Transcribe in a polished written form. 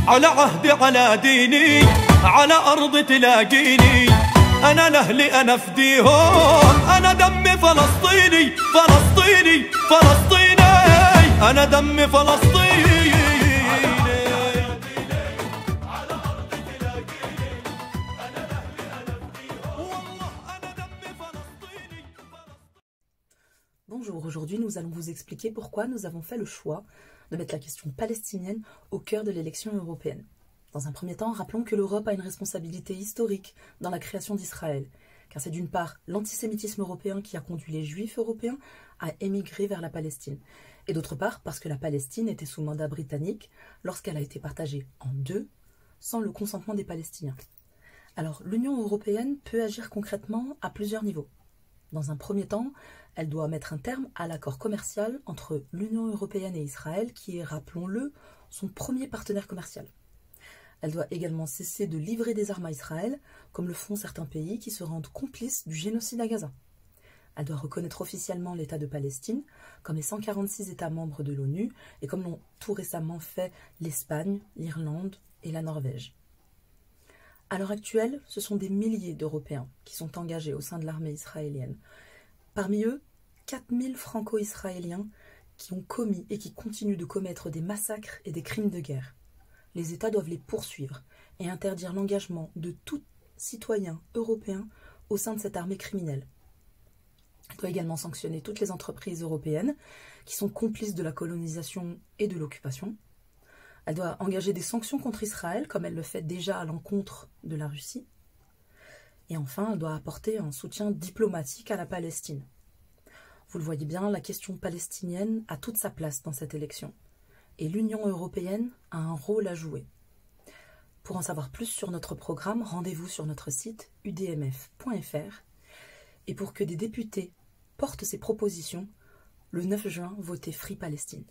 على عهدي على ديني على أرض تلاقيني أنا لأهلي أنا فديهم أنا دمي فلسطيني فلسطيني فلسطيني أنا دمي فلسطيني. Bonjour, aujourd'hui nous allons vous expliquer pourquoi nous avons fait le choix de mettre la question palestinienne au cœur de l'élection européenne. Dans un premier temps, rappelons que l'Europe a une responsabilité historique dans la création d'Israël, car c'est d'une part l'antisémitisme européen qui a conduit les Juifs européens à émigrer vers la Palestine, et d'autre part parce que la Palestine était sous mandat britannique lorsqu'elle a été partagée en deux, sans le consentement des Palestiniens. Alors l'Union européenne peut agir concrètement à plusieurs niveaux. Dans un premier temps, elle doit mettre un terme à l'accord commercial entre l'Union européenne et Israël, qui est, rappelons-le, son premier partenaire commercial. Elle doit également cesser de livrer des armes à Israël, comme le font certains pays qui se rendent complices du génocide à Gaza. Elle doit reconnaître officiellement l'État de Palestine, comme les 146 États membres de l'ONU, et comme l'ont tout récemment fait l'Espagne, l'Irlande et la Norvège. À l'heure actuelle, ce sont des milliers d'Européens qui sont engagés au sein de l'armée israélienne. Parmi eux, 4000 franco-israéliens qui ont commis et qui continuent de commettre des massacres et des crimes de guerre. Les États doivent les poursuivre et interdire l'engagement de tout citoyen européen au sein de cette armée criminelle. Elle doit également sanctionner toutes les entreprises européennes qui sont complices de la colonisation et de l'occupation. Elle doit engager des sanctions contre Israël, comme elle le fait déjà à l'encontre de la Russie. Et enfin, elle doit apporter un soutien diplomatique à la Palestine. Vous le voyez bien, la question palestinienne a toute sa place dans cette élection. Et l'Union européenne a un rôle à jouer. Pour en savoir plus sur notre programme, rendez-vous sur notre site udmf.fr. Et pour que des députés portent ces propositions, le 9 juin, votez Free Palestine.